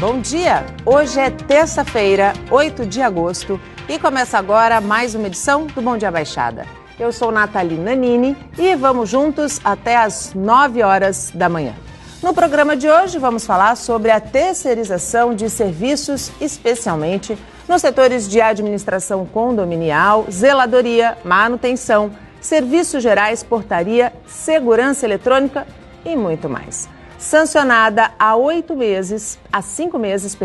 Bom dia! Hoje é terça-feira, 8 de agosto, e começa agora mais uma edição do Bom Dia Baixada. Eu sou Nathalie Nanini e vamos juntos até às 9 horas da manhã. No programa de hoje vamos falar sobre a terceirização de serviços, especialmente nos setores de administração condominial, zeladoria, manutenção, serviços gerais, portaria, segurança eletrônica e muito mais. Sancionada há 5 meses,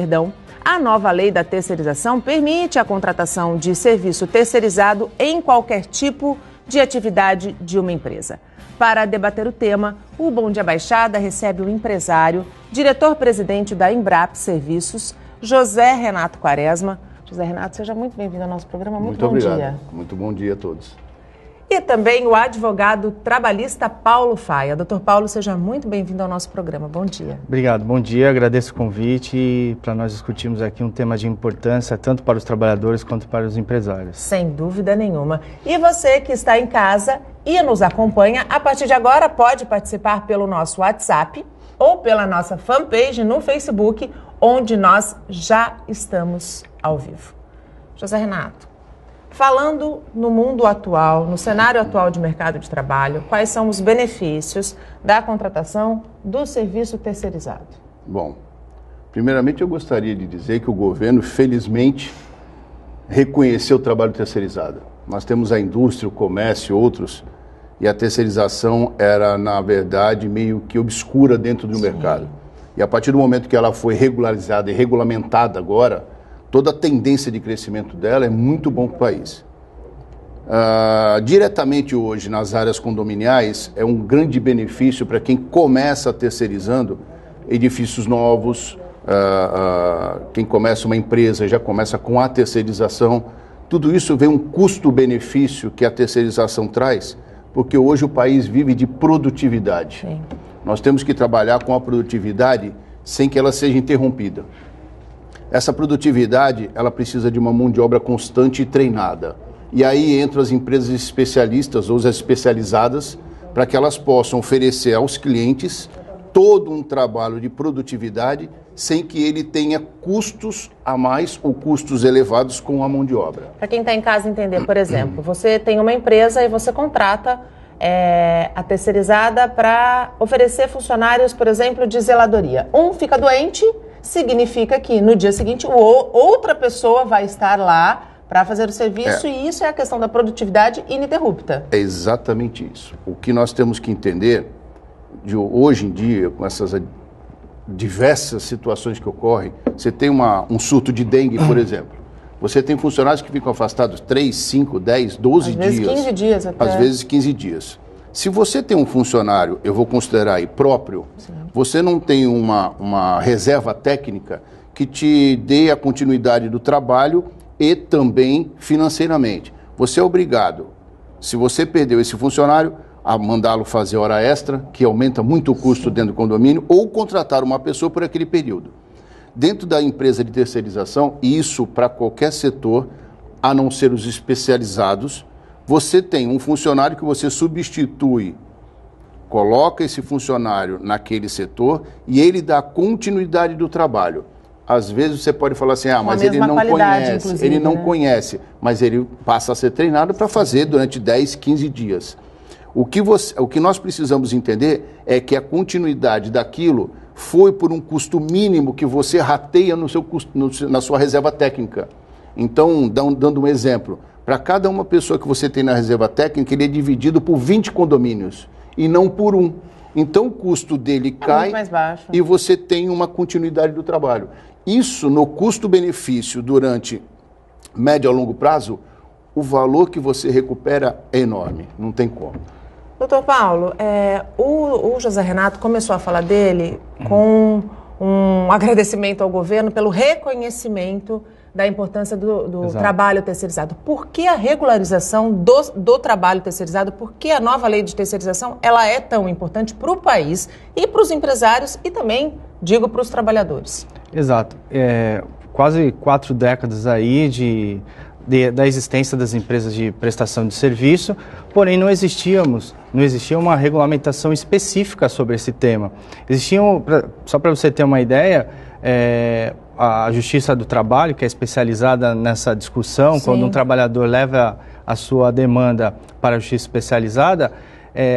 a nova lei da terceirização permite a contratação de serviço terceirizado em qualquer tipo de atividade de uma empresa. Para debater o tema, o Bom Dia Baixada recebe o empresário, diretor-presidente da Embrap Serviços, José Renato Quaresma. José Renato, seja muito bem-vindo ao nosso programa. Muito bom obrigado. Dia. Muito bom dia a todos. E também o advogado trabalhista Paulo Faia. Doutor Paulo, seja muito bem-vindo ao nosso programa. Bom dia. Obrigado, bom dia. Agradeço o convite para nós discutirmos aqui um tema de importância tanto para os trabalhadores quanto para os empresários. Sem dúvida nenhuma. E você que está em casa e nos acompanha, a partir de agora pode participar pelo nosso WhatsApp ou pela nossa fanpage no Facebook, onde nós já estamos ao vivo. José Renato, falando no mundo atual, no cenário atual de mercado de trabalho, quais são os benefícios da contratação do serviço terceirizado? Bom, primeiramente eu gostaria de dizer que o governo, felizmente, reconheceu o trabalho terceirizado. Nós temos a indústria, o comércio e outros, e a terceirização era, na verdade, meio que obscura dentro do mercado. E a partir do momento que ela foi regularizada e regulamentada agora, toda a tendência de crescimento dela é muito bom para o país. Diretamente hoje, nas áreas condominiais, é um grande benefício para quem começa terceirizando edifícios novos, quem começa uma empresa já começa com a terceirização. Tudo isso vem um custo-benefício que a terceirização traz, porque hoje o país vive de produtividade. Sim. Nós temos que trabalhar com a produtividade sem que ela seja interrompida. Essa produtividade, ela precisa de uma mão de obra constante e treinada. E aí entram as empresas especialistas ou as especializadas para que elas possam oferecer aos clientes todo um trabalho de produtividade sem que ele tenha custos a mais ou custos elevados com a mão de obra. Para quem está em casa entender, por exemplo, você tem uma empresa e você contrata a terceirizada para oferecer funcionários, por exemplo, de zeladoria. Um fica doente, significa que no dia seguinte outra pessoa vai estar lá para fazer o serviço e isso é a questão da produtividade ininterrupta. É exatamente isso. O que nós temos que entender, hoje em dia, com essas diversas situações que ocorrem, você tem um surto de dengue, por exemplo. Você tem funcionários que ficam afastados 3, 5, 10, 12 dias. Às vezes 15 dias até. Às vezes 15 dias. Se você tem um funcionário, eu vou considerar aí próprio, sim, você não tem uma reserva técnica que te dê a continuidade do trabalho e também financeiramente. Você é obrigado, se você perdeu esse funcionário, a mandá-lo fazer hora extra, que aumenta muito o custo dentro do condomínio, ou contratar uma pessoa por aquele período. Dentro da empresa de terceirização, e isso para qualquer setor, a não ser os especializados, você tem um funcionário que você substitui, coloca esse funcionário naquele setor e ele dá continuidade do trabalho. Às vezes você pode falar assim, mas ele não conhece, conhece, mas ele passa a ser treinado para fazer durante 10, 15 dias. O que nós precisamos entender é que a continuidade daquilo foi por um custo mínimo que você rateia no seu custo, na sua reserva técnica. Então, dando um exemplo, para cada uma pessoa que você tem na reserva técnica, ele é dividido por 20 condomínios e não por um. Então o custo dele cai mais baixo. E você tem uma continuidade do trabalho. Isso no custo-benefício durante médio a longo prazo, o valor que você recupera é enorme, não tem como. Doutor Paulo, o José Renato começou a falar dele com um agradecimento ao governo pelo reconhecimento da importância do trabalho terceirizado. Por que a regularização do trabalho terceirizado? Por que a nova lei de terceirização ela é tão importante para o país e para os empresários e também, digo, para os trabalhadores? Exato. Quase 4 décadas aí da existência das empresas de prestação de serviço, porém não existia uma regulamentação específica sobre esse tema. Só para você ter uma ideia, a Justiça do Trabalho, que é especializada nessa discussão, sim, quando um trabalhador leva a sua demanda para a Justiça especializada,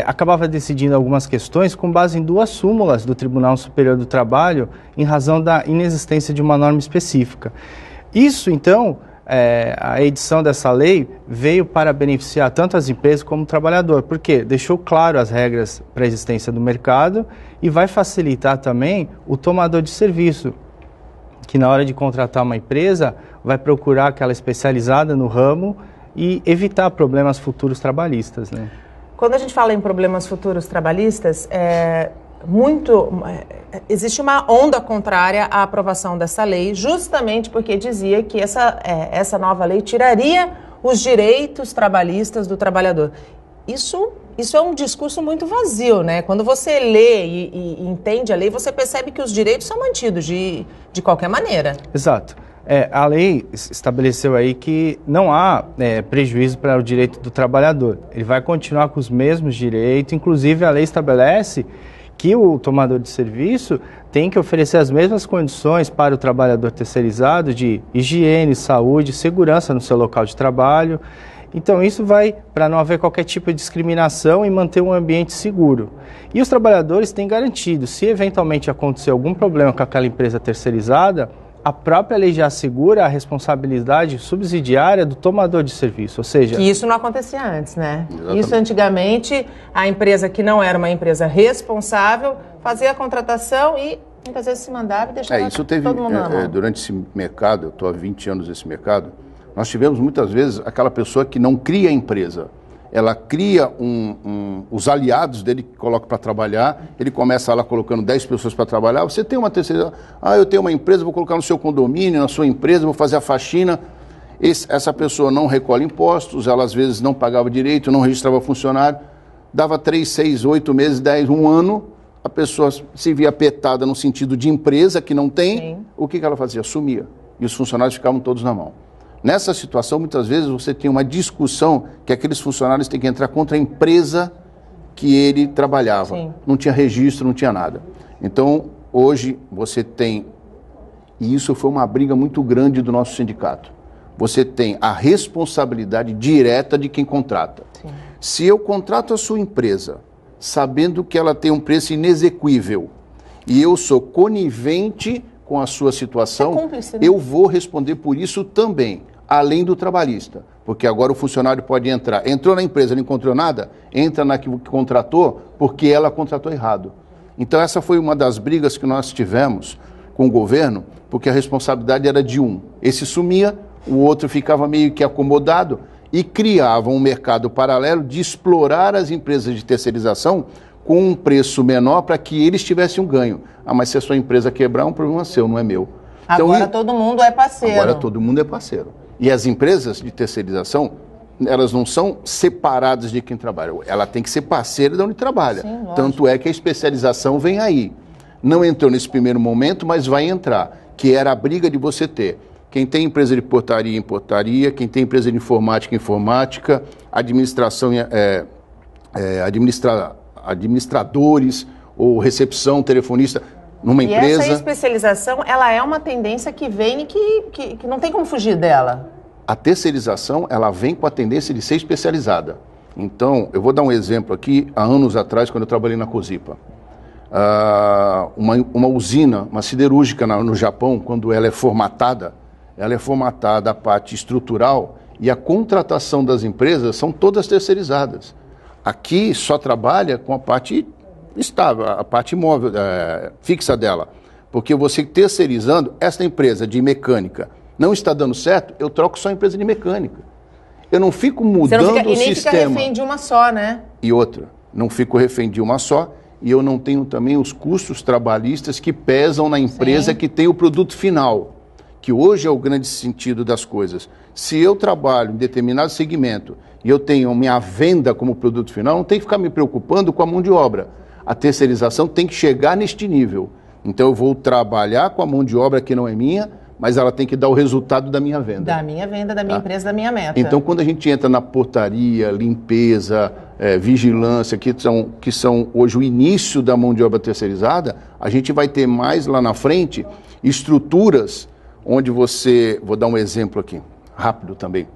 acabava decidindo algumas questões com base em 2 súmulas do Tribunal Superior do Trabalho, em razão da inexistência de uma norma específica. Isso, então, a edição dessa lei veio para beneficiar tanto as empresas como o trabalhador, porque deixou claro as regras para a existência do mercado e vai facilitar também o tomador de serviço, que na hora de contratar uma empresa vai procurar aquela especializada no ramo e evitar problemas futuros trabalhistas, né? Quando a gente fala em problemas futuros trabalhistas, existe uma onda contrária à aprovação dessa lei, justamente porque dizia que essa nova lei tiraria os direitos trabalhistas do trabalhador. Isso é um discurso muito vazio, né? Quando você lê e entende a lei, você percebe que os direitos são mantidos de qualquer maneira. Exato. A lei estabeleceu aí que não há prejuízo para o direito do trabalhador. Ele vai continuar com os mesmos direitos, inclusive a lei estabelece que o tomador de serviço tem que oferecer as mesmas condições para o trabalhador terceirizado de higiene, saúde, segurança no seu local de trabalho. Então isso vai para não haver qualquer tipo de discriminação e manter um ambiente seguro. E os trabalhadores têm garantido, se eventualmente acontecer algum problema com aquela empresa terceirizada, a própria lei já assegura a responsabilidade subsidiária do tomador de serviço, ou seja... Que isso não acontecia antes, né? Exatamente. Isso antigamente, a empresa que não era uma empresa responsável fazia a contratação e muitas vezes se mandava e deixava todo mundo na mão. Durante esse mercado, eu estou há 20 anos nesse mercado, nós tivemos muitas vezes aquela pessoa que não cria a empresa. Ela cria os aliados dele que coloca para trabalhar, ele começa lá colocando 10 pessoas para trabalhar, você tem uma terceira, eu tenho uma empresa, vou colocar no seu condomínio, na sua empresa, vou fazer a faxina. Essa pessoa não recolhe impostos, ela às vezes não pagava direito, não registrava funcionário, dava 3, 6, 8 meses, 10, 1 ano, a pessoa se via apertada no sentido de empresa que não tem, sim, o que ela fazia? Sumia, e os funcionários ficavam todos na mão. Nessa situação, muitas vezes, você tem uma discussão que aqueles funcionários têm que entrar contra a empresa que ele trabalhava. Sim. Não tinha registro, não tinha nada. Então, hoje, você tem, e isso foi uma briga muito grande do nosso sindicato, você tem a responsabilidade direta de quem contrata. Sim. Se eu contrato a sua empresa, sabendo que ela tem um preço inexequível, e eu sou conivente com a sua situação, cúmplice, né? Eu vou responder por isso também, além do trabalhista. Porque agora o funcionário pode entrar. Entrou na empresa, não encontrou nada, entra na que contratou, porque ela contratou errado. Então essa foi uma das brigas que nós tivemos com o governo, porque a responsabilidade era de um. Esse sumia, o outro ficava meio que acomodado e criava um mercado paralelo de explorar as empresas de terceirização com um preço menor para que eles tivessem um ganho. Mas se a sua empresa quebrar, é um problema seu, não é meu. Então, agora todo mundo é parceiro. Agora todo mundo é parceiro. E as empresas de terceirização, elas não são separadas de quem trabalha. Ela tem que ser parceira de onde trabalha. Sim, tanto é que a especialização vem aí. Não entrou nesse primeiro momento, mas vai entrar. Que era a briga de você ter. Quem tem empresa de portaria em portaria, quem tem empresa de informática em informática, administração administradores ou recepção, telefonista numa empresa. E essa especialização, ela é uma tendência que vem e que não tem como fugir dela. A terceirização, ela vem com a tendência de ser especializada. Então, eu vou dar um exemplo aqui, há anos atrás, quando eu trabalhei na Cozipa. Uma usina, uma siderúrgica no Japão, quando ela é formatada a parte estrutural e a contratação das empresas são todas terceirizadas. Aqui só trabalha com a parte estável, a parte móvel, fixa dela. Porque você terceirizando, essa empresa de mecânica não está dando certo, eu troco só a empresa de mecânica. Eu não fico mudando o sistema. E nem fica refém de uma só, né? E outra, não fico refém de uma só e eu não tenho também os custos trabalhistas que pesam na empresa, sim, que tem o produto final, que hoje é o grande sentido das coisas. Se eu trabalho em determinado segmento e eu tenho minha venda como produto final, não tem que ficar me preocupando com a mão de obra. A terceirização tem que chegar neste nível. Então eu vou trabalhar com a mão de obra que não é minha, mas ela tem que dar o resultado da minha venda. Da minha venda, da minha empresa, da minha meta. Então, quando a gente entra na portaria, limpeza, vigilância, que são hoje o início da mão de obra terceirizada, a gente vai ter mais lá na frente estruturas onde você... Vou dar um exemplo aqui, rápido também.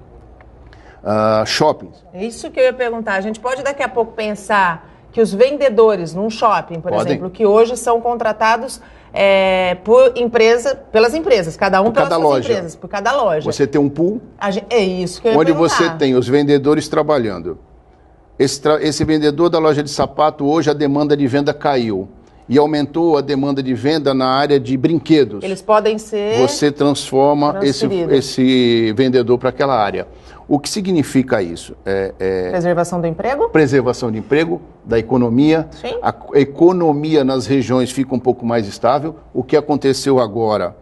Shoppings. É isso que eu ia perguntar. A gente pode daqui a pouco pensar que os vendedores num shopping, por exemplo, que hoje são contratados pelas empresas, cada um pelas suas empresas, por cada loja. Você tem um pool. É isso que eu ia onde perguntar. você tem os vendedores trabalhando. Esse vendedor da loja de sapato, hoje a demanda de venda caiu. E aumentou a demanda de venda na área de brinquedos. Eles podem ser... Você transforma esse vendedor para aquela área. O que significa isso? Preservação do emprego? Preservação de emprego, da economia. Sim. A economia nas regiões fica um pouco mais estável. O que aconteceu agora,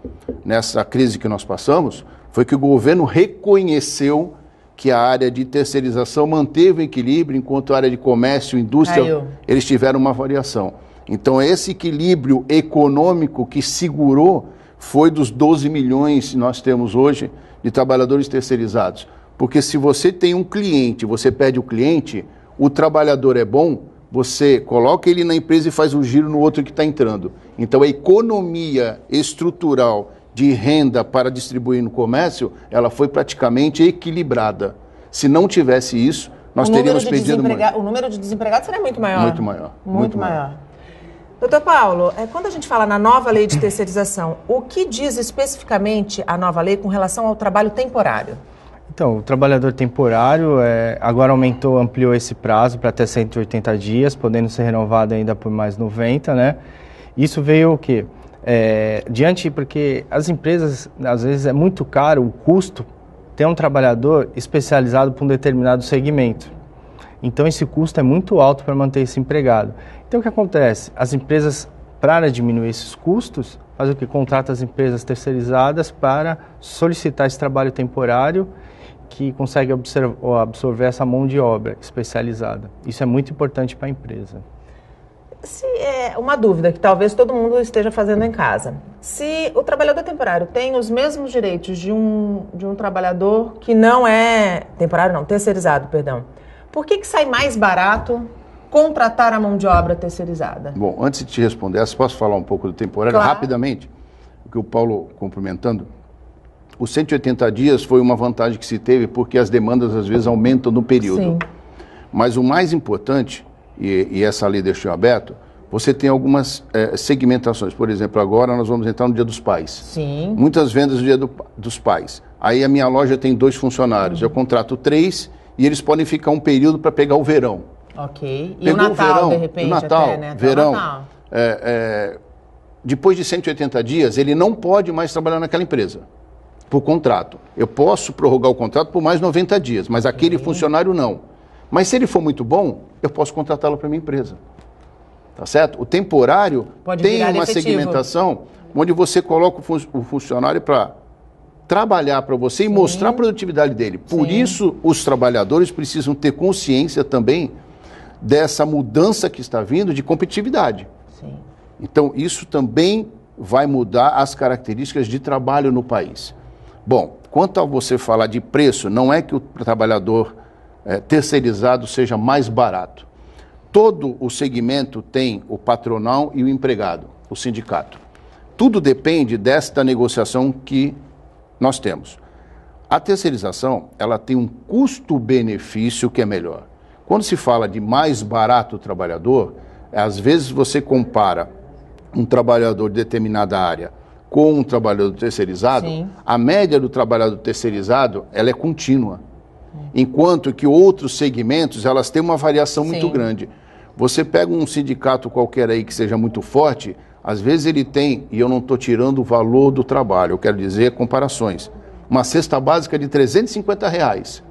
nessa crise que nós passamos, foi que o governo reconheceu que a área de terceirização manteve o equilíbrio, enquanto a área de comércio e indústria, eles tiveram uma variação. Então, esse equilíbrio econômico que segurou foi dos 12 milhões que nós temos hoje de trabalhadores terceirizados. Porque se você tem um cliente, você perde o cliente, o trabalhador é bom, você coloca ele na empresa e faz um giro no outro que está entrando. Então, a economia estrutural de renda para distribuir no comércio, ela foi praticamente equilibrada. Se não tivesse isso, nós teríamos perdido muito. O número de desempregados seria muito maior. Muito maior. Muito maior. Doutor Paulo, quando a gente fala na nova lei de terceirização, o que diz especificamente a nova lei com relação ao trabalho temporário? Então, o trabalhador temporário agora ampliou esse prazo para até 180 dias, podendo ser renovado ainda por mais 90, né? Isso veio o quê? Porque as empresas, às vezes, é muito caro o custo ter um trabalhador especializado para um determinado segmento. Então, esse custo é muito alto para manter esse empregado. Então, o que acontece? As empresas, para diminuir esses custos, fazem o quê? Contratam as empresas terceirizadas para solicitar esse trabalho temporário que consegue absorver essa mão de obra especializada. Isso é muito importante para a empresa. Se uma dúvida que talvez todo mundo esteja fazendo em casa. Se o trabalhador temporário tem os mesmos direitos de um trabalhador que não é temporário, não, terceirizado, perdão, por que sai mais barato contratar a mão de obra terceirizada? Bom, antes de te responder, posso falar um pouco do temporário rapidamente? O que o Paulo cumprimentando. Os 180 dias foi uma vantagem que se teve porque as demandas às vezes aumentam no período. Sim. Mas o mais importante, e essa lei deixou aberto, você tem algumas segmentações. Por exemplo, agora nós vamos entrar no Dia dos Pais. Sim. Muitas vendas no Dia dos Pais. Aí a minha loja tem 2 funcionários. Eu contrato 3 e eles podem ficar um período para pegar o verão. Ok. E Pegou o Natal, verão, de repente, o Natal, até, né? verão. Natal. Depois de 180 dias, ele não pode mais trabalhar naquela empresa, por contrato. Eu posso prorrogar o contrato por mais 90 dias, mas aquele funcionário não. Mas se ele for muito bom, eu posso contratá-lo para a minha empresa. Tá certo? O temporário tem uma segmentação onde você coloca o funcionário para trabalhar para você e mostrar a produtividade dele. Por isso, os trabalhadores precisam ter consciência também dessa mudança que está vindo de competitividade. Sim. Então, isso também vai mudar as características de trabalho no país. Bom, quanto a você falar de preço, não é que o trabalhador terceirizado seja mais barato. Todo o segmento tem o patronal e o empregado, o sindicato. Tudo depende desta negociação que nós temos. A terceirização, ela tem um custo-benefício que é melhor. Quando se fala de mais barato o trabalhador, às vezes você compara um trabalhador de determinada área com um trabalhador terceirizado, a média do trabalhador terceirizado, ela é contínua. Enquanto que outros segmentos, elas têm uma variação muito grande. Você pega um sindicato qualquer aí que seja muito forte, às vezes ele tem, e eu não estou tirando o valor do trabalho, eu quero dizer comparações, uma cesta básica de R$350.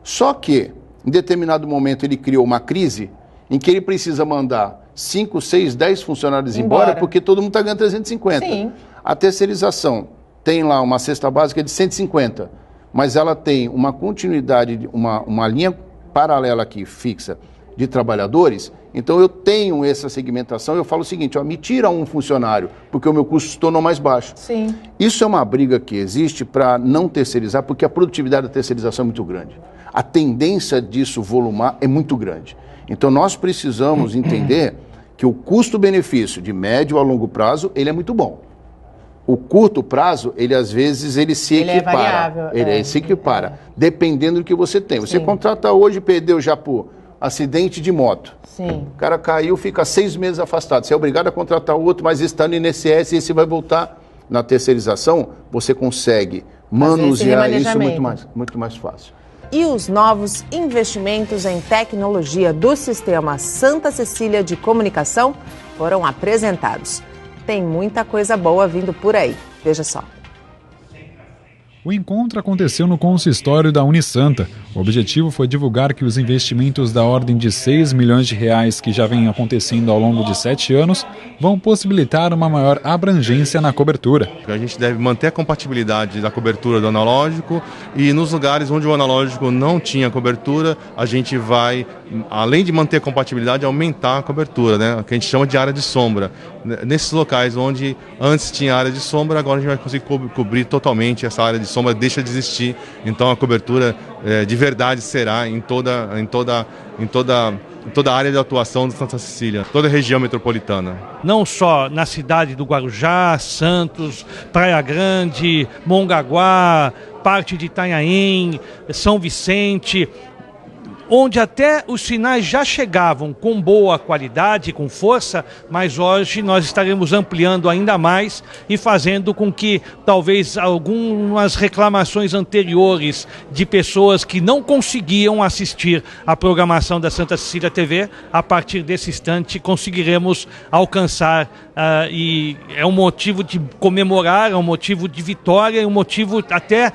Só que, em determinado momento, ele criou uma crise em que ele precisa mandar 5, 6, 10 funcionários embora porque todo mundo está ganhando 350. Sim. A terceirização tem lá uma cesta básica de 150, mas ela tem uma continuidade, uma linha paralela aqui, fixa, de trabalhadores, então eu tenho essa segmentação, eu falo o seguinte, ó, me tira um funcionário, porque o meu custo se tornou mais baixo. Sim. Isso é uma briga que existe para não terceirizar, porque a produtividade da terceirização é muito grande. A tendência disso volumar é muito grande. Então nós precisamos entender que o custo-benefício de médio a longo prazo, ele é muito bom. O curto prazo, ele às vezes se equipara. É variável. Ele se equipara, dependendo do que você tem. Você Sim. contrata hoje, perdeu já por acidente de moto. Sim. O cara caiu, fica 6 meses afastado. Você é obrigado a contratar outro, mas está no INSS e esse vai voltar. Na terceirização, você consegue manusear isso muito mais fácil. E os novos investimentos em tecnologia do sistema Santa Cecília de Comunicação foram apresentados. Tem muita coisa boa vindo por aí. Veja só. O encontro aconteceu no consistório da Unisanta. O objetivo foi divulgar que os investimentos da ordem de 6 milhões de reais que já vêm acontecendo ao longo de 7 anos vão possibilitar uma maior abrangência na cobertura. A gente deve manter a compatibilidade da cobertura do analógico e nos lugares onde o analógico não tinha cobertura, a gente vai, além de manter a compatibilidade, aumentar a cobertura, né? Que a gente chama de área de sombra. Nesses locais onde antes tinha área de sombra, agora a gente vai conseguir cobrir totalmente essa área de sombra, deixa de existir. Então a cobertura de verdade será em toda a área de atuação de Santa Cecília, toda a região metropolitana. Não só na cidade do Guarujá, Santos, Praia Grande, Mongaguá, parte de Itanhaém, São Vicente, onde até os sinais já chegavam com boa qualidade, com força, mas hoje nós estaremos ampliando ainda mais e fazendo com que talvez algumas reclamações anteriores de pessoas que não conseguiam assistir à programação da Santa Cecília TV, a partir desse instante conseguiremos alcançar e é um motivo de comemorar, é um motivo de vitória, é um motivo até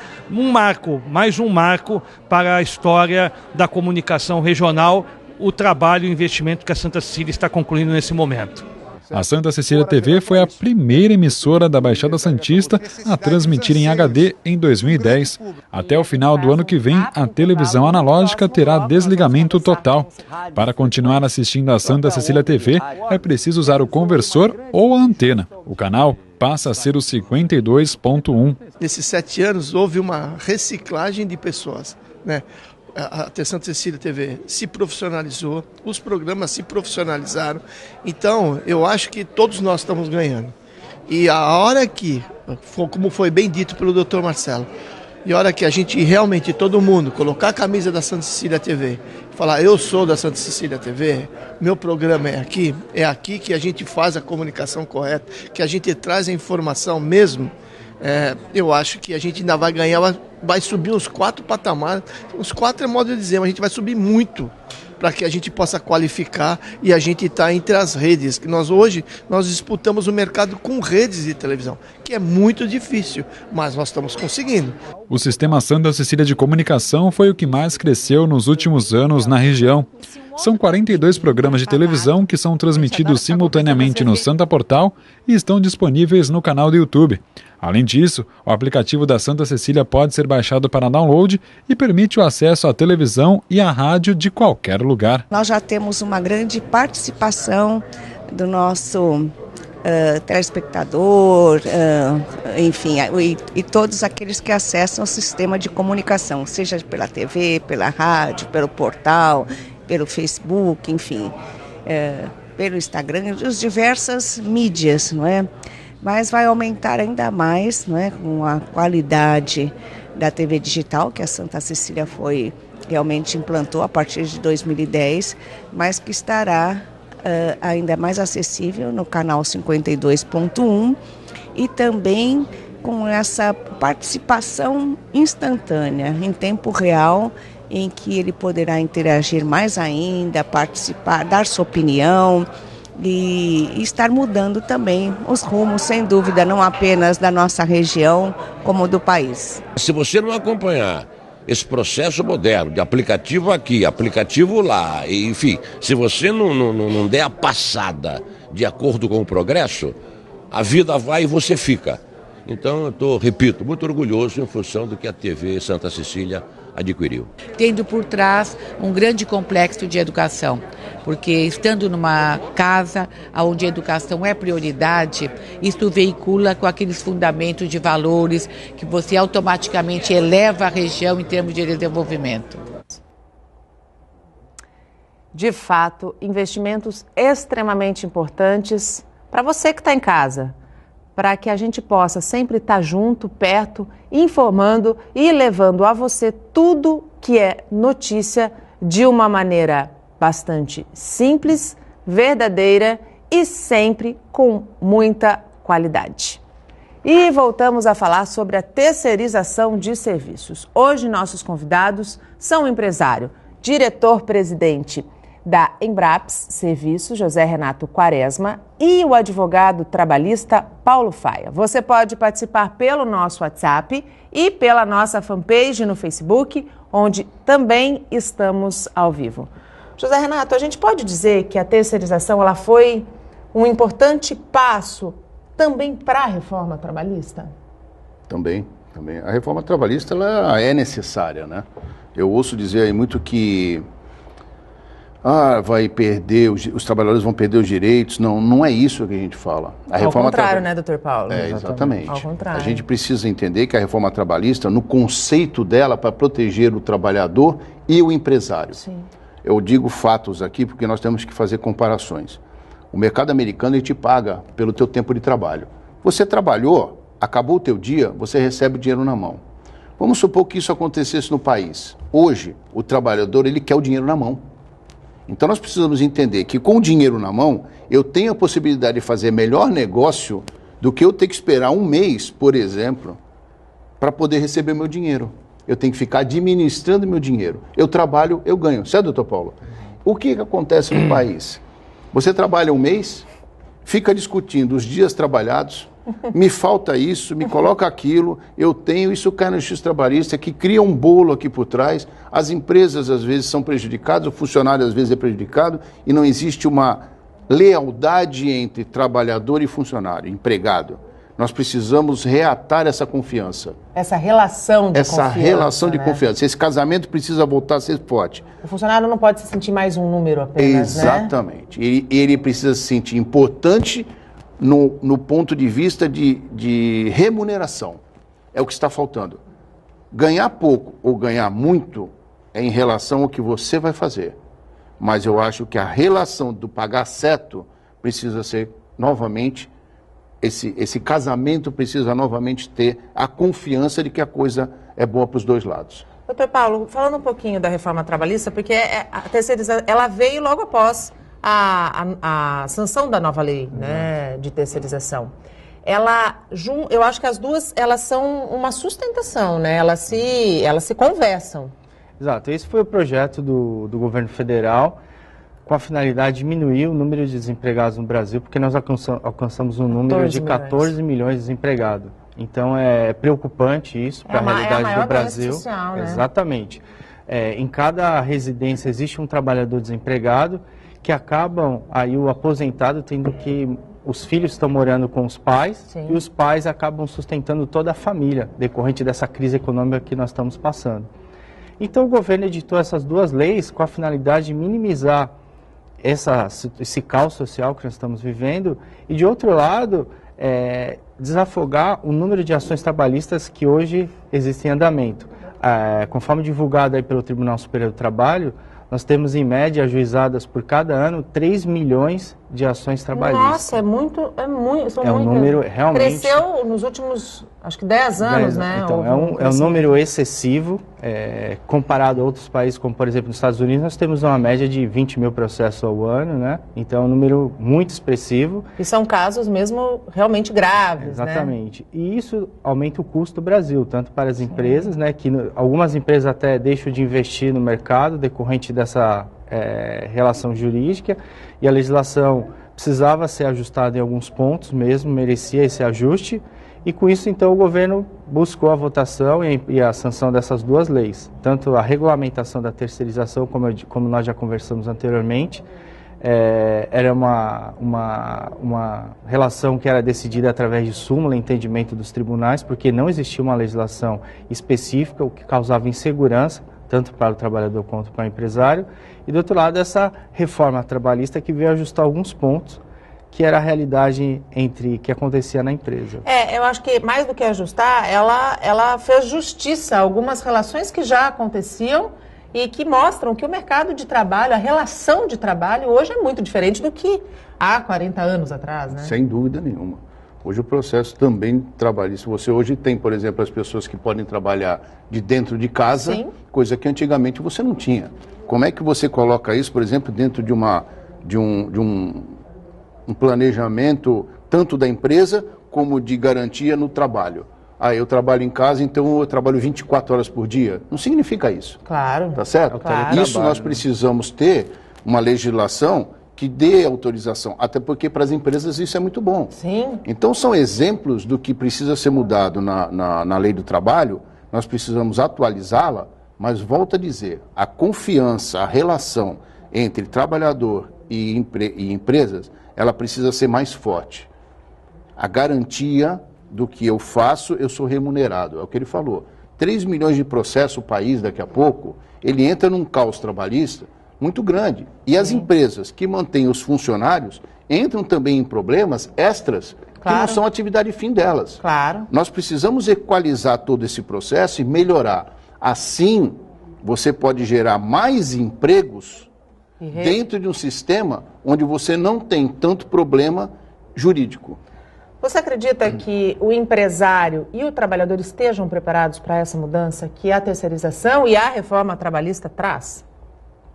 mais um marco para a história da comunicação regional, o trabalho e o investimento que a Santa Cecília está concluindo nesse momento. A Santa Cecília TV foi a primeira emissora da Baixada Santista a transmitir em HD em 2010. Até o final do ano que vem, a televisão analógica terá desligamento total. Para continuar assistindo a Santa Cecília TV, é preciso usar o conversor ou a antena. O canal passa a ser o 52.1. Nesses 7 anos, houve uma reciclagem de pessoas, né? A Santa Cecília TV se profissionalizou, os programas se profissionalizaram, então eu acho que todos nós estamos ganhando. E a hora que, como foi bem dito pelo Dr. Marcelo, e a hora que a gente realmente, todo mundo, colocar a camisa da Santa Cecília TV, falar eu sou da Santa Cecília TV, meu programa é aqui que a gente faz a comunicação correta, que a gente traz a informação mesmo, eu acho que a gente ainda vai ganhar, vai subir uns 4 patamares, uns 4 é modo de dizer, mas a gente vai subir muito para que a gente possa qualificar e a gente está entre as redes, que nós disputamos o mercado com redes de televisão, que é muito difícil, mas nós estamos conseguindo. O sistema Santa Cecília de Comunicação foi o que mais cresceu nos últimos anos na região. São 42 programas de televisão que são transmitidos simultaneamente no Santa Portal e estão disponíveis no canal do YouTube. Além disso, o aplicativo da Santa Cecília pode ser baixado para download e permite o acesso à televisão e à rádio de qualquer lugar. Nós já temos uma grande participação do nosso telespectador, enfim, e todos aqueles que acessam o sistema de comunicação, seja pela TV, pela rádio, pelo portal, pelo Facebook, enfim, pelo Instagram, as diversas mídias, não é? Mas vai aumentar ainda mais, não é? Com a qualidade da TV digital, que a Santa Cecília realmente implantou a partir de 2010, mas que estará ainda mais acessível no canal 52.1 e também com essa participação instantânea, em tempo real, em que ele poderá interagir mais ainda, participar, dar sua opinião e estar mudando também os rumos, sem dúvida, não apenas da nossa região, como do país. Se você não acompanhar esse processo moderno de aplicativo aqui, aplicativo lá, enfim, se você não der a passada de acordo com o progresso, a vida vai e você fica. Então, eu estou, repito, muito orgulhoso em função do que a TV Santa Cecília adquiriu. Tendo por trás um grande complexo de educação, porque estando numa casa onde a educação é prioridade, isso veicula com aqueles fundamentos de valores que você automaticamente eleva a região em termos de desenvolvimento. De fato, investimentos extremamente importantes para você que está em casa, para que a gente possa sempre estar junto, perto, informando e levando a você tudo que é notícia de uma maneira bastante simples, verdadeira e sempre com muita qualidade. E voltamos a falar sobre a terceirização de serviços. Hoje nossos convidados são o empresário, diretor-presidente da Embraps Serviços, José Renato Quaresma, e o advogado trabalhista Paulo Faia. Você pode participar pelo nosso WhatsApp e pela nossa fanpage no Facebook, onde também estamos ao vivo. José Renato, a gente pode dizer que a terceirização ela foi um importante passo também para a reforma trabalhista? Também. A reforma trabalhista ela é necessária, né? Eu ouço dizer aí muito que vai perder, os trabalhadores vão perder os direitos. Não é isso que a gente fala. Ao contrário, né, doutor Paulo? Exatamente. Ao contrário. A gente precisa entender que a reforma trabalhista, no conceito dela, para proteger o trabalhador e o empresário. Sim. Eu digo fatos aqui porque nós temos que fazer comparações. O mercado americano ele te paga pelo teu tempo de trabalho. Você trabalhou, acabou o teu dia, você recebe o dinheiro na mão. Vamos supor que isso acontecesse no país. Hoje, o trabalhador ele quer o dinheiro na mão. Então nós precisamos entender que com o dinheiro na mão, eu tenho a possibilidade de fazer melhor negócio do que eu ter que esperar um mês, por exemplo, para poder receber meu dinheiro. Eu tenho que ficar administrando meu dinheiro. Eu trabalho, eu ganho. Certo, doutor Paulo? O que acontece no país? Você trabalha um mês, fica discutindo os dias trabalhados, me falta isso, me coloca aquilo, eu tenho, isso cai no justiça trabalhista, que cria um bolo aqui por trás, as empresas às vezes são prejudicadas, o funcionário às vezes é prejudicado, e não existe uma lealdade entre trabalhador e funcionário, empregado. Nós precisamos reatar essa confiança. Essa relação de confiança. Essa relação de confiança. Esse casamento precisa voltar a ser forte. O funcionário não pode se sentir mais um número apenas, Exatamente. Né? Ele precisa se sentir importante no ponto de vista de remuneração. É o que está faltando. Ganhar pouco ou ganhar muito é em relação ao que você vai fazer. Mas eu acho que a relação do pagar certo precisa ser novamente, esse casamento precisa novamente ter a confiança de que a coisa é boa para os dois lados. Doutor Paulo, falando um pouquinho da reforma trabalhista, porque a terceirização, ela veio logo após a sanção da nova lei, né, de terceirização. Eu acho que as duas, elas são uma sustentação, né? Elas se conversam. Exato, esse foi o projeto do governo federal, com a finalidade de diminuir o número de desempregados no Brasil, porque nós alcançamos um número de 14 milhões de desempregados. Então é preocupante isso para a realidade do Brasil. Social, né? Exatamente. Em cada residência existe um trabalhador desempregado que acabam aí o aposentado tendo que os filhos estão morando com os pais. Sim. E os pais acabam sustentando toda a família decorrente dessa crise econômica que nós estamos passando. Então o governo editou essas duas leis com a finalidade de minimizar esse caos social que nós estamos vivendo e, de outro lado, desafogar o número de ações trabalhistas que hoje existem em andamento. Conforme divulgado aí pelo Tribunal Superior do Trabalho, nós temos em média ajuizadas por cada ano 3 milhões de ações trabalhistas. Nossa, é muito. Um número realmente... Cresceu nos últimos, acho que 10 anos, né? Então, é um número excessivo, comparado a outros países, como por exemplo nos Estados Unidos, nós temos uma média de 20 mil processos ao ano, né? Então é um número muito expressivo. E são casos mesmo realmente graves, Exatamente. Né? E isso aumenta o custo do Brasil, tanto para as empresas, né? Que algumas empresas até deixam de investir no mercado decorrente dessa relação jurídica, e a legislação precisava ser ajustada em alguns pontos mesmo, merecia esse ajuste, e com isso então o governo buscou a votação e a sanção dessas duas leis, tanto a regulamentação da terceirização, como nós já conversamos anteriormente, era uma relação que era decidida através de súmula, entendimento dos tribunais, porque não existia uma legislação específica, o que causava insegurança, tanto para o trabalhador quanto para o empresário. E do outro lado, essa reforma trabalhista que veio ajustar alguns pontos, que era a realidade que acontecia na empresa. Eu acho que mais do que ajustar, ela fez justiça a algumas relações que já aconteciam e que mostram que o mercado de trabalho, a relação de trabalho hoje é muito diferente do que há 40 anos atrás, né? Sem dúvida nenhuma. Hoje o processo também trabalhista. Você hoje tem, por exemplo, as pessoas que podem trabalhar de dentro de casa, sim, coisa que antigamente você não tinha. Como é que você coloca isso, por exemplo, dentro de um planejamento tanto da empresa como de garantia no trabalho? Eu trabalho em casa, então eu trabalho 24 horas por dia. Não significa isso. Claro. Tá certo? Claro. Isso nós precisamos ter uma legislação que dê autorização, até porque para as empresas isso é muito bom. Sim. Então são exemplos do que precisa ser mudado na lei do trabalho, nós precisamos atualizá-la, mas volto a dizer, a confiança, a relação entre trabalhador e empresas, ela precisa ser mais forte. A garantia do que eu faço, eu sou remunerado, é o que ele falou. 3 milhões de processos o país daqui a pouco, ele entra num caos trabalhista muito grande. E as empresas que mantêm os funcionários entram também em problemas extras, que não são atividade fim delas. Claro. Nós precisamos equalizar todo esse processo e melhorar. Assim, você pode gerar mais empregos dentro de um sistema onde você não tem tanto problema jurídico. Você acredita que o empresário e o trabalhador estejam preparados para essa mudança que a terceirização e a reforma trabalhista traz?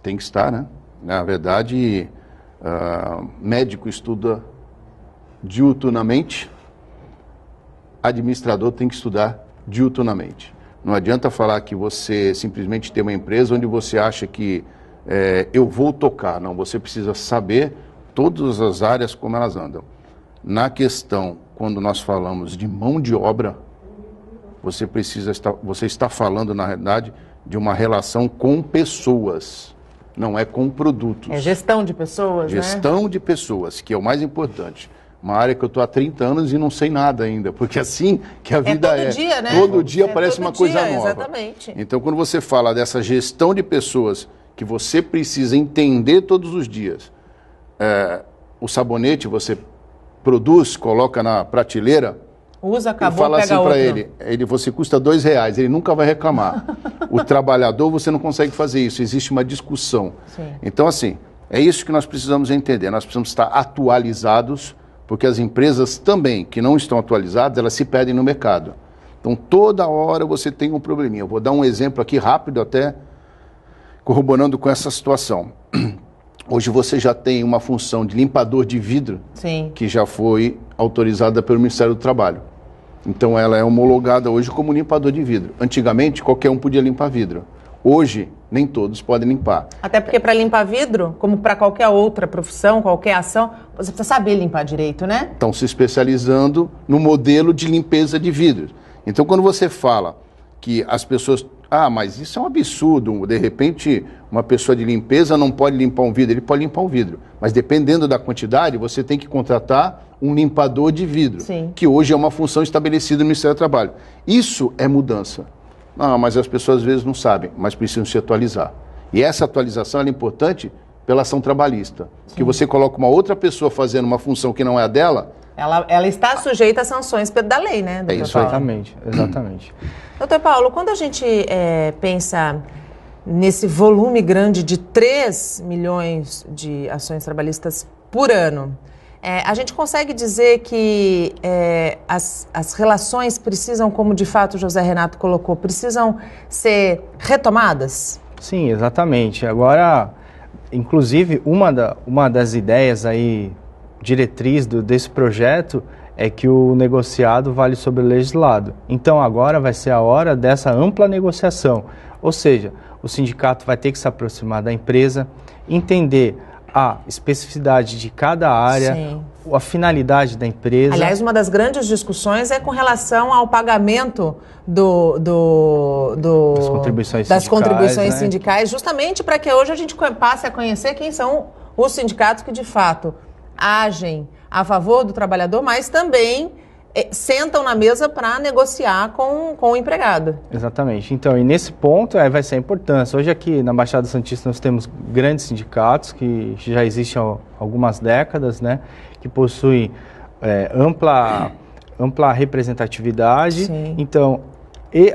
Tem que estar, né? Na verdade, médico estuda diuturnamente, administrador tem que estudar diuturnamente. Não adianta falar que você simplesmente tem uma empresa onde você acha que eu vou tocar. Não, você precisa saber todas as áreas como elas andam. Na questão, quando nós falamos de mão de obra, você está falando, na realidade, de uma relação com pessoas, não é com produtos. É gestão de pessoas, Gestão de pessoas, que é o mais importante. Uma área que eu estou há 30 anos e não sei nada ainda, porque assim que a vida é. Todo dia, né? Todo dia aparece uma coisa nova. Exatamente. Então, quando você fala dessa gestão de pessoas, que você precisa entender todos os dias, o sabonete você produz, coloca na prateleira, usa, acabou, fala pega assim para outro. ele, você custa R$2, ele nunca vai reclamar. O trabalhador, você não consegue fazer isso, existe uma discussão. Sim. Então, assim, é isso que nós precisamos entender, nós precisamos estar atualizados, porque as empresas também, que não estão atualizadas, elas se perdem no mercado. Então, toda hora você tem um probleminha. Eu vou dar um exemplo aqui rápido, até corroborando com essa situação. Hoje você já tem uma função de limpador de vidro, sim, que já foi autorizada pelo Ministério do Trabalho. Então ela é homologada hoje como limpador de vidro. Antigamente qualquer um podia limpar vidro. Hoje nem todos podem limpar. Até porque para limpar vidro, como para qualquer outra profissão, qualquer ação, você precisa saber limpar direito, né? Estão se especializando no modelo de limpeza de vidros. Então quando você fala que as pessoas... mas isso é um absurdo, de repente uma pessoa de limpeza não pode limpar um vidro, ele pode limpar um vidro, mas dependendo da quantidade, você tem que contratar um limpador de vidro, sim, que hoje é uma função estabelecida no Ministério do Trabalho. Isso é mudança. Mas as pessoas às vezes não sabem, mas precisam se atualizar. E essa atualização é importante pela ação trabalhista, sim, que você coloca uma outra pessoa fazendo uma função que não é a dela, ela está sujeita a sanções da lei, né? Isso, exatamente. Doutor Paulo, quando a gente pensa nesse volume grande de 3 milhões de ações trabalhistas por ano, a gente consegue dizer que as relações precisam, como de fato o José Renato colocou, precisam ser retomadas? Sim, exatamente. Agora, inclusive, uma das ideias aí, diretriz desse projeto, é que o negociado vale sobre o legislado. Então agora vai ser a hora dessa ampla negociação. Ou seja, o sindicato vai ter que se aproximar da empresa, entender a especificidade de cada área, sim, a finalidade da empresa. Aliás, uma das grandes discussões é com relação ao pagamento das contribuições sindicais, justamente para que hoje a gente passe a conhecer quem são os sindicatos que de fato agem a favor do trabalhador, mas também sentam na mesa para negociar com o empregado. Exatamente. Então, e nesse ponto vai ser a importância. Hoje aqui na Baixada Santista nós temos grandes sindicatos que já existem há algumas décadas, né, que possuem ampla representatividade. Sim. Então,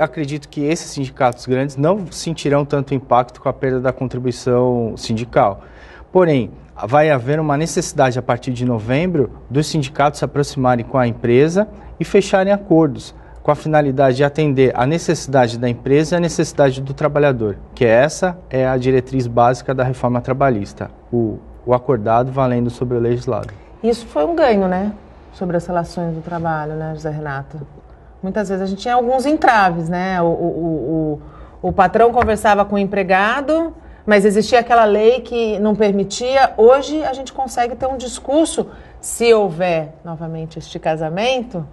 acredito que esses sindicatos grandes não sentirão tanto impacto com a perda da contribuição sindical. Porém, vai haver uma necessidade a partir de novembro dos sindicatos se aproximarem com a empresa e fecharem acordos com a finalidade de atender a necessidade da empresa e a necessidade do trabalhador, que essa é a diretriz básica da reforma trabalhista, o acordado valendo sobre o legislado. Isso foi um ganho, né? Sobre as relações do trabalho, né, José Renato? Muitas vezes a gente tinha alguns entraves, né? O patrão conversava com o empregado, mas existia aquela lei que não permitia. Hoje a gente consegue ter um discurso, se houver novamente este casamento,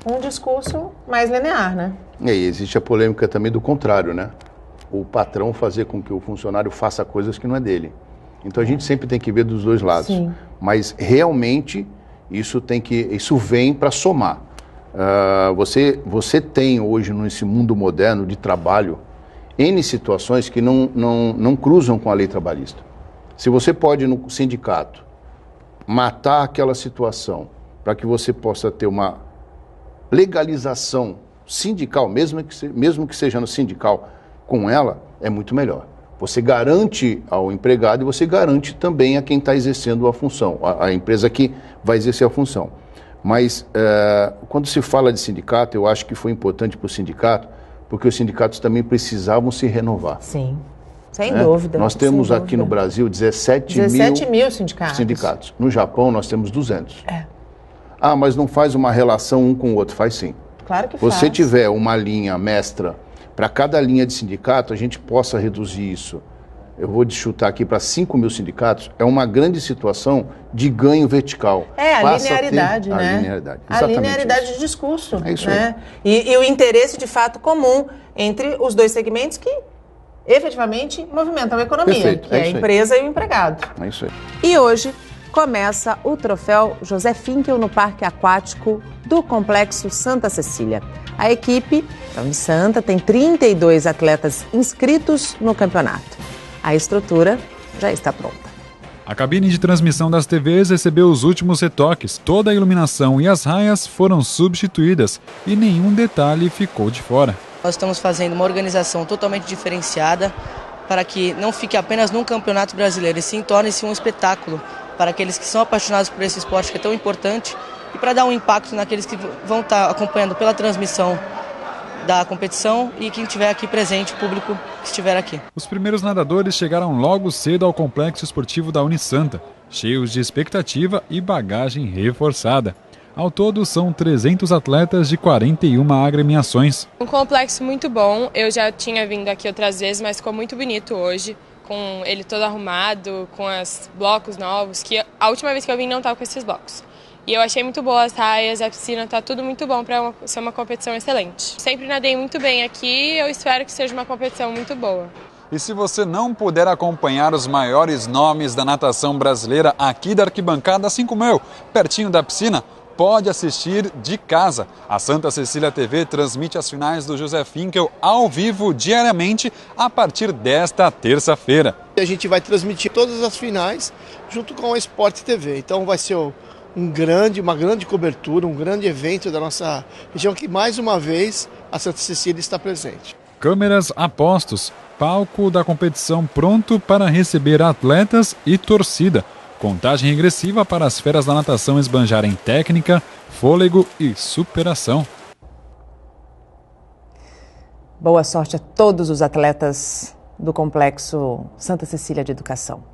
um discurso mais linear, né? E aí existe a polêmica também do contrário, né? O patrão fazer com que o funcionário faça coisas que não é dele. Então a gente sempre tem que ver dos dois lados. Sim. Mas realmente isso vem para somar. Você tem hoje nesse mundo moderno de trabalho N situações que não cruzam com a lei trabalhista. Se você pode, no sindicato, matar aquela situação para que você possa ter uma legalização sindical, mesmo que seja no sindical, com ela, é muito melhor. Você garante ao empregado e você garante também a quem está exercendo a função, a empresa que vai exercer a função. Mas quando se fala de sindicato, eu acho que foi importante para o sindicato, porque os sindicatos também precisavam se renovar. Sim, sem dúvida. Nós temos aqui no Brasil 17 mil sindicatos. No Japão nós temos 200. Mas não faz uma relação um com o outro? Faz sim. Claro que faz. Se você tiver uma linha mestra, para cada linha de sindicato a gente possa reduzir isso. Eu vou chutar aqui para 5 mil sindicatos, é uma grande situação de ganho vertical. A linearidade, né? A linearidade, exatamente. A linearidade de discurso. É isso né? aí. E o interesse, de fato, comum entre os dois segmentos que, efetivamente, movimentam a economia, Perfeito. que é a empresa e o empregado. É isso aí. E hoje começa o troféu José Finkel no Parque Aquático do Complexo Santa Cecília. A equipe de Santa tem 32 atletas inscritos no campeonato. A estrutura já está pronta. A cabine de transmissão das TVs recebeu os últimos retoques. Toda a iluminação e as raias foram substituídas e nenhum detalhe ficou de fora. Nós estamos fazendo uma organização totalmente diferenciada para que não fique apenas num campeonato brasileiro, e sim torne-se um espetáculo para aqueles que são apaixonados por esse esporte que é tão importante e para dar um impacto naqueles que vão estar acompanhando pela transmissão da competição e quem estiver aqui presente, o público que estiver aqui. Os primeiros nadadores chegaram logo cedo ao complexo esportivo da Unisanta, cheios de expectativa e bagagem reforçada. Ao todo, são 300 atletas de 41 agremiações. Um complexo muito bom, eu já tinha vindo aqui outras vezes, mas ficou muito bonito hoje, com ele todo arrumado, com os blocos novos, que a última vez que eu vim não estava com esses blocos. E eu achei muito boas as raias, a piscina, tá tudo muito bom para ser uma competição excelente. Sempre nadei muito bem aqui e eu espero que seja uma competição muito boa. E se você não puder acompanhar os maiores nomes da natação brasileira aqui da arquibancada, assim como eu, pertinho da piscina, pode assistir de casa. A Santa Cecília TV transmite as finais do José Finkel ao vivo diariamente a partir desta terça-feira. A gente vai transmitir todas as finais junto com a Sport TV, então vai ser uma grande cobertura, um grande evento da nossa região que mais uma vez a Santa Cecília está presente. Câmeras a postos, palco da competição pronto para receber atletas e torcida. Contagem regressiva para as feras da natação esbanjarem técnica, fôlego e superação. Boa sorte a todos os atletas do Complexo Santa Cecília de Educação.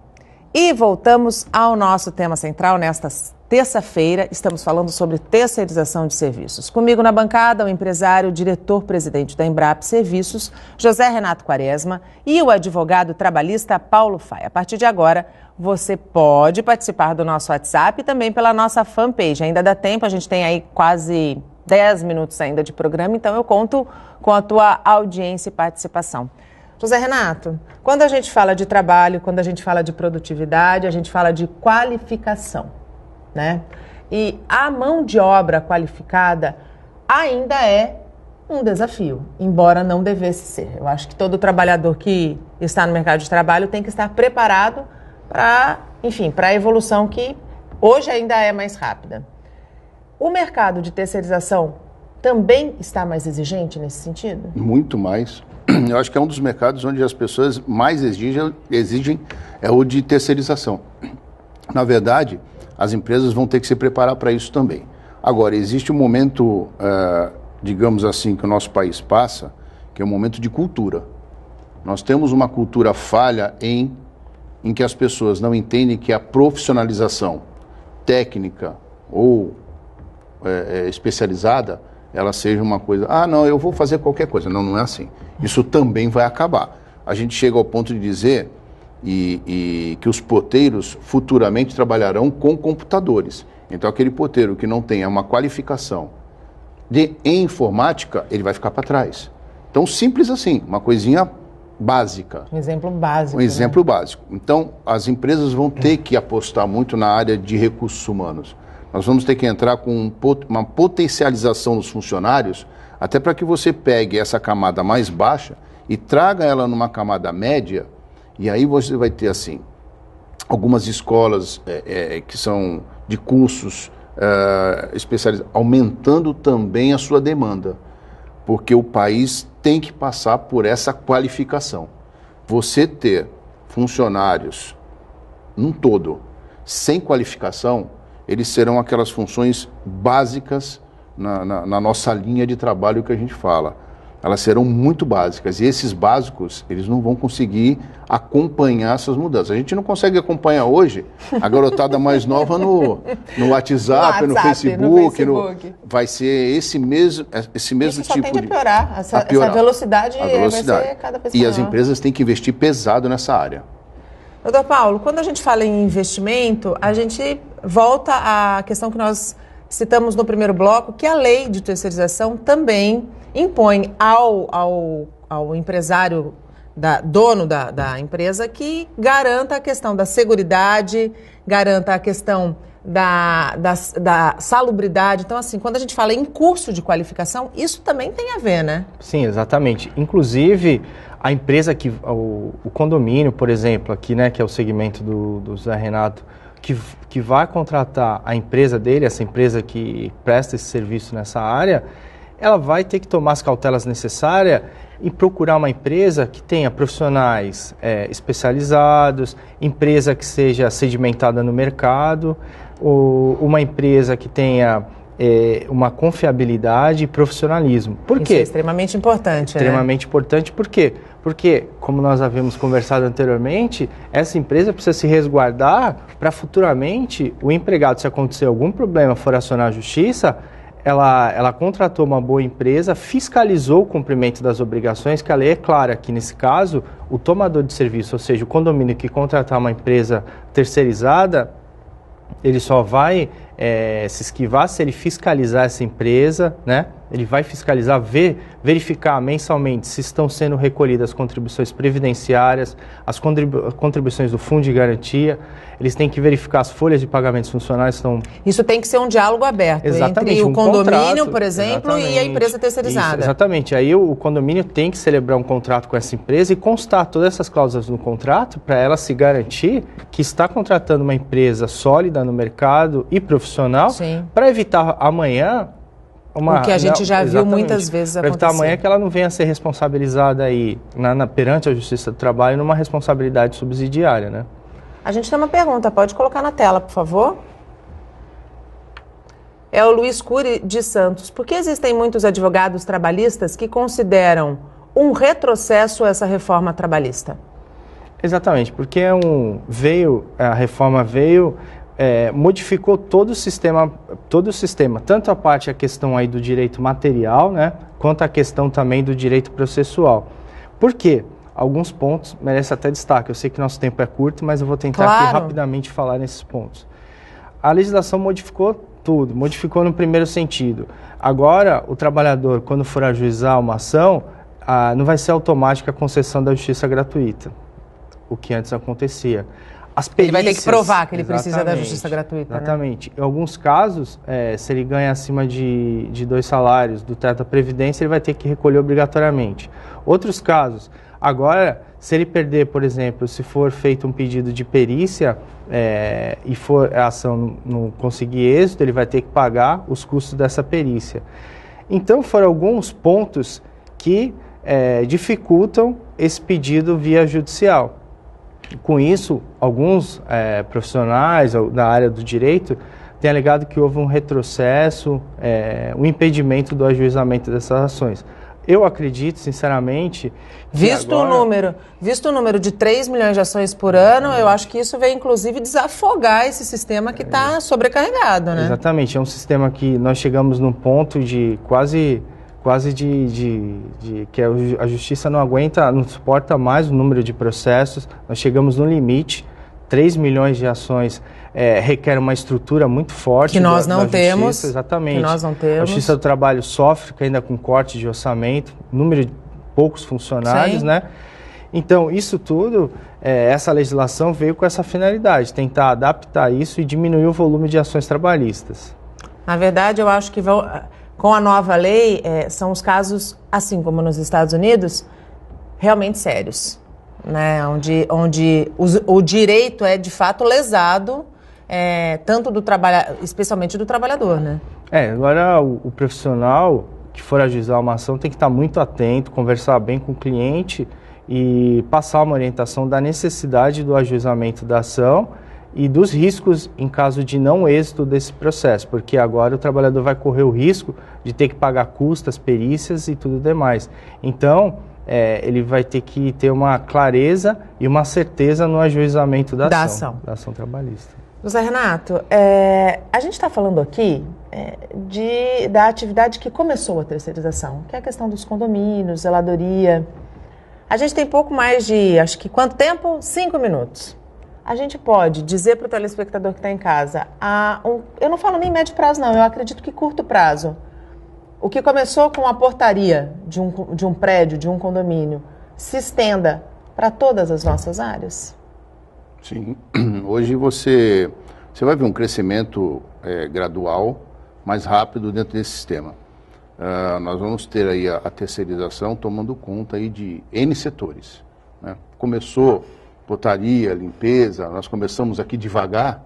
E voltamos ao nosso tema central nesta terça-feira. Estamos falando sobre terceirização de serviços. Comigo na bancada, o empresário, diretor-presidente da Embrap Serviços, José Renato Quaresma, e o advogado trabalhista Paulo Faia. A partir de agora, você pode participar do nosso WhatsApp e também pela nossa fanpage. Ainda dá tempo, a gente tem aí quase 10 minutos ainda de programa, então eu conto com a tua audiência e participação. José Renato, quando a gente fala de trabalho, quando a gente fala de produtividade, a gente fala de qualificação, né? E a mão de obra qualificada ainda é um desafio, embora não devesse ser. Eu acho que todo trabalhador que está no mercado de trabalho tem que estar preparado para, enfim, para a evolução que hoje ainda é mais rápida. O mercado de terceirização também está mais exigente nesse sentido? Muito mais. Eu acho que é um dos mercados onde as pessoas mais exigem é o de terceirização. Na verdade, as empresas vão ter que se preparar para isso também. Agora, existe um momento, digamos assim, que o nosso país passa, que é um momento de cultura. Nós temos uma cultura falha em que as pessoas não entendem que a profissionalização técnica ou especializada, ela seja uma coisa, não, eu vou fazer qualquer coisa. Não, não é assim. Isso também vai acabar. A gente chega ao ponto de dizer que os porteiros futuramente trabalharão com computadores. Então, aquele porteiro que não tenha uma qualificação em informática, ele vai ficar para trás. Então, simples assim, uma coisinha básica. Um exemplo básico. Um exemplo básico. Então, as empresas vão ter que apostar muito na área de recursos humanos. Nós vamos ter que entrar com uma potencialização dos funcionários, até para que você pegue essa camada mais baixa e traga ela numa camada média, e aí você vai ter, assim, algumas escolas que são de cursos especializados, aumentando também a sua demanda, porque o país tem que passar por essa qualificação. Você ter funcionários, num todo, sem qualificação, eles serão aquelas funções básicas na nossa linha de trabalho que a gente fala. Elas serão muito básicas, e esses básicos, eles não vão conseguir acompanhar essas mudanças. A gente não consegue acompanhar hoje a garotada mais nova no WhatsApp, no Facebook. Vai ser esse mesmo Isso tipo de... Isso tende a piorar. Essa velocidade vai ser cada vez maior. E as empresas têm que investir pesado nessa área. Doutor Paulo, quando a gente fala em investimento, a gente volta à questão que nós citamos no primeiro bloco, que a lei de terceirização também impõe ao empresário, dono da empresa, que garanta a questão da seguridade, garanta a questão da salubridade. Então, assim, quando a gente fala em curso de qualificação, isso também tem a ver, né? Sim, exatamente. Inclusive, a empresa o condomínio, por exemplo, aqui, né, que é o segmento do Zé Renato, que vai contratar a empresa dele, essa empresa que presta esse serviço nessa área, ela vai ter que tomar as cautelas necessárias e procurar uma empresa que tenha profissionais especializados, empresa que seja sedimentada no mercado, ou uma empresa que tenha uma confiabilidade e profissionalismo. Por quê? Isso é extremamente importante. Extremamente importante. Por quê? Porque, como nós havíamos conversado anteriormente, essa empresa precisa se resguardar para futuramente o empregado, se acontecer algum problema, for acionar a justiça, ela contratou uma boa empresa, fiscalizou o cumprimento das obrigações, que a lei é clara que, nesse caso, o tomador de serviço, ou seja, o condomínio que contratar uma empresa terceirizada, ele só vai se esquivar se ele fiscalizar essa empresa, né? Ele vai fiscalizar, verificar mensalmente se estão sendo recolhidas as contribuições previdenciárias, as contribuições do fundo de garantia. Eles têm que verificar as folhas de pagamentos funcionais estão... Isso tem que ser um diálogo aberto entre o condomínio, por exemplo, e a empresa terceirizada. Isso, exatamente. Aí o condomínio tem que celebrar um contrato com essa empresa e constar todas essas cláusulas no contrato para ela se garantir que está contratando uma empresa sólida no mercado e profissional para evitar amanhã... o que a gente já viu muitas vezes acontecer. Para evitar amanhã que ela não venha a ser responsabilizada aí perante a Justiça do Trabalho numa responsabilidade subsidiária, né? A gente tem uma pergunta, pode colocar na tela, por favor? É o Luiz Cury de Santos. Por que existem muitos advogados trabalhistas que consideram um retrocesso essa reforma trabalhista? Exatamente, porque a reforma veio... modificou todo o sistema, tanto a questão aí do direito material, né, quanto a questão também do direito processual. Por quê? Alguns pontos merecem até destaque. Eu sei que nosso tempo é curto, mas eu vou tentar aqui rapidamente falar nesses pontos. A legislação modificou tudo, modificou no primeiro sentido. Agora, o trabalhador, quando for ajuizar uma ação, não vai ser automática a concessão da justiça gratuita, o que antes acontecia. As perícias, ele vai ter que provar que ele precisa da justiça gratuita. Exatamente. Né? Em alguns casos, se ele ganha acima de 2 salários do teto da Previdência, ele vai ter que recolher obrigatoriamente. Outros casos, agora, se ele perder, por exemplo, se for feito um pedido de perícia e for a ação não conseguir êxito, ele vai ter que pagar os custos dessa perícia. Então, foram alguns pontos que dificultam esse pedido via judicial. Com isso, alguns profissionais da área do direito têm alegado que houve um retrocesso, um impedimento do ajuizamento dessas ações. Eu acredito, sinceramente... Visto o número de 3 milhões de ações por ano, eu acho que isso veio, inclusive, desafogar esse sistema que está sobrecarregado, né? Exatamente. É um sistema que nós chegamos num ponto de quase que a justiça não aguenta, não suporta mais o número de processos. Nós chegamos no limite. 3 milhões de ações requer uma estrutura muito forte. Que nós não temos. Justiça, exatamente. Que nós não temos. A Justiça do Trabalho sofre ainda com corte de orçamento, número de poucos funcionários, Sim. né? Então, isso tudo, essa legislação veio com essa finalidade, tentar adaptar isso e diminuir o volume de ações trabalhistas. Na verdade, eu acho que com a nova lei, são os casos, assim como nos Estados Unidos, realmente sérios, né? Onde o direito é de fato lesado, tanto especialmente do trabalhador, né? Agora o profissional que for ajuizar uma ação tem que estar muito atento, conversar bem com o cliente e passar uma orientação da necessidade do ajuizamento da ação e dos riscos em caso de não êxito desse processo, porque agora o trabalhador vai correr o risco de ter que pagar custas, perícias e tudo demais. Então, ele vai ter que ter uma clareza e uma certeza no ajuizamento da ação trabalhista. José Renato, a gente está falando aqui da atividade que começou a terceirização, que é a questão dos condomínios, zeladoria. A gente tem pouco mais de, acho que quanto tempo? 5 minutos. A gente pode dizer para o telespectador que está em casa, eu não falo nem médio prazo não, eu acredito que curto prazo, o que começou com a portaria de um prédio, de um condomínio, se estenda para todas as nossas áreas? Sim, hoje você vai ver um crescimento gradual, mais rápido dentro desse sistema. Nós vamos ter aí a terceirização tomando conta aí de N setores, né? Começou portaria, limpeza, nós começamos aqui devagar.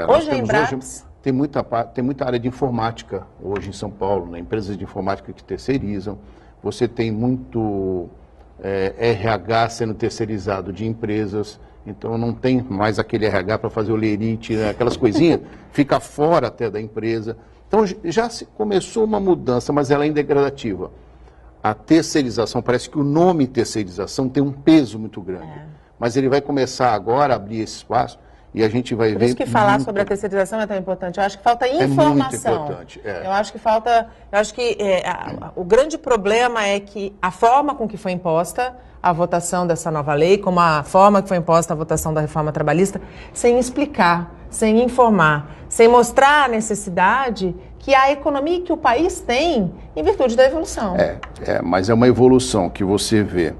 Hoje em Embraps? Tem muita área de informática hoje em São Paulo, né? Empresas de informática que terceirizam. Você tem muito RH sendo terceirizado de empresas, então não tem mais aquele RH para fazer o lerite, né? Aquelas coisinhas, fica fora até da empresa. Então já começou uma mudança, mas ela ainda é gradativa. A terceirização, parece que o nome terceirização tem um peso muito grande. Mas ele vai começar agora a abrir esse espaço e a gente vai ver... Por isso que falar sobre a terceirização é tão importante. Eu acho que falta informação. É muito importante. Eu acho que o grande problema é que a forma com que foi imposta a votação dessa nova lei, como a forma que foi imposta a votação da reforma trabalhista, sem explicar, sem informar, sem mostrar a necessidade que a economia que o país tem em virtude da evolução. Mas é uma evolução que você vê.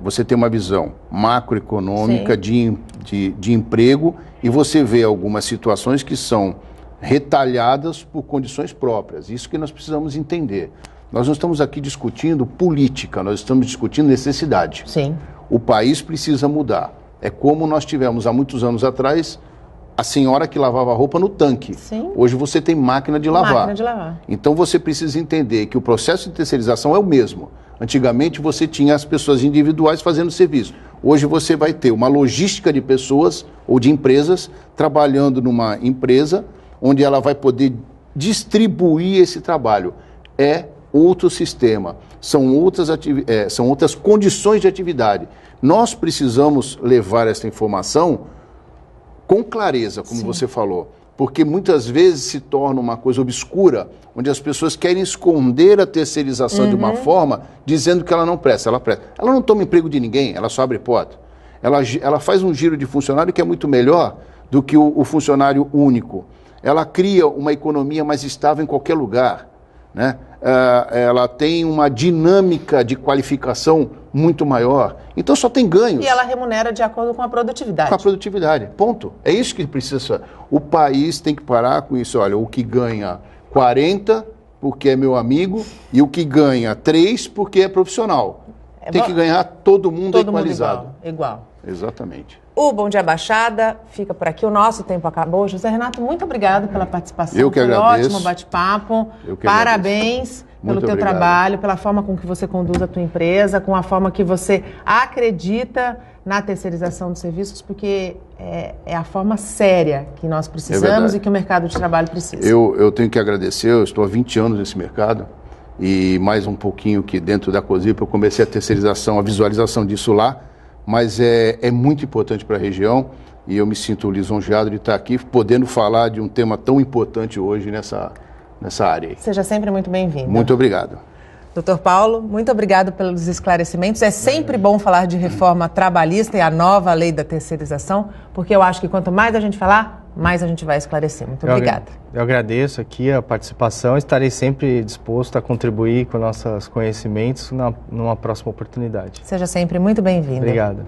Você tem uma visão macroeconômica de emprego e você vê algumas situações que são retalhadas por condições próprias. Isso que nós precisamos entender. Nós não estamos aqui discutindo política, nós estamos discutindo necessidade. Sim. O país precisa mudar. É como nós tivemos há muitos anos atrás a senhora que lavava roupa no tanque. Sim. Hoje você tem máquina de lavar. Máquina de lavar. Então você precisa entender que o processo de terceirização é o mesmo. Antigamente você tinha as pessoas individuais fazendo serviço. Hoje você vai ter uma logística de pessoas ou de empresas trabalhando numa empresa onde ela vai poder distribuir esse trabalho. É outro sistema, são outras condições de atividade. Nós precisamos levar essa informação com clareza, como você falou, porque muitas vezes se torna uma coisa obscura, onde as pessoas querem esconder a terceirização de uma forma, dizendo que ela não presta. Ela presta. Ela não toma emprego de ninguém, ela só abre porta. Ela faz um giro de funcionário que é muito melhor do que o funcionário único. Ela cria uma economia mais estável em qualquer lugar, né? ela tem uma dinâmica de qualificação muito maior. Então só tem ganhos. E ela remunera de acordo com a produtividade. Com a produtividade, ponto. É isso que precisa. O país tem que parar com isso. Olha, o que ganha 40 porque é meu amigo e o que ganha 3 porque é profissional. Tem que ganhar todo mundo equalizado. Igual. Exatamente. O Bom Dia Baixada fica por aqui, o nosso tempo acabou. José Renato, muito obrigado pela participação. Eu que agradeço. Foi um ótimo bate-papo. Parabéns pelo teu trabalho, pela forma com que você conduz a tua empresa, com a forma que você acredita na terceirização de serviços, porque é a forma séria que nós precisamos e que o mercado de trabalho precisa. Eu tenho que agradecer, eu estou há 20 anos nesse mercado e mais um pouquinho que dentro da COSIP eu comecei a terceirização, a visualização disso lá, mas é muito importante para a região e eu me sinto lisonjeado de estar aqui podendo falar de um tema tão importante hoje nessa área aí. Seja sempre muito bem-vindo. Muito obrigado. Doutor Paulo, muito obrigado pelos esclarecimentos. É sempre bom falar de reforma trabalhista e a nova lei da terceirização, porque eu acho que quanto mais a gente falar, mais a gente vai esclarecer. Muito obrigada. Eu agradeço aqui a participação. Estarei sempre disposto a contribuir com nossos conhecimentos numa próxima oportunidade. Seja sempre muito bem-vindo. Obrigado.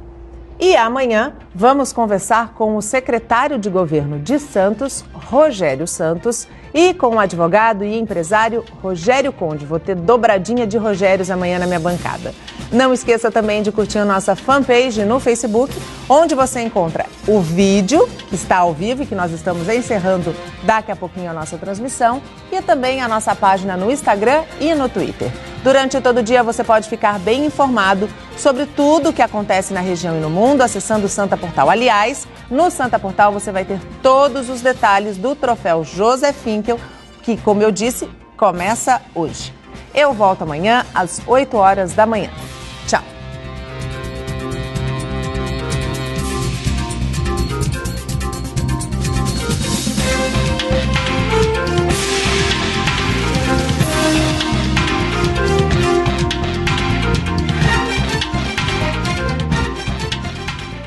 E amanhã vamos conversar com o secretário de Governo de Santos, Rogério Santos, e com o advogado e empresário Rogério Conde. Vou ter dobradinha de Rogérios amanhã na minha bancada. Não esqueça também de curtir a nossa fanpage no Facebook, onde você encontra o vídeo, que está ao vivo e que nós estamos encerrando daqui a pouquinho a nossa transmissão, e também a nossa página no Instagram e no Twitter. Durante todo o dia você pode ficar bem informado sobre tudo o que acontece na região e no mundo acessando o Santa Portal. Aliás, no Santa Portal você vai ter todos os detalhes do troféu José Finkel, que, como eu disse, começa hoje. Eu volto amanhã às 8 horas da manhã.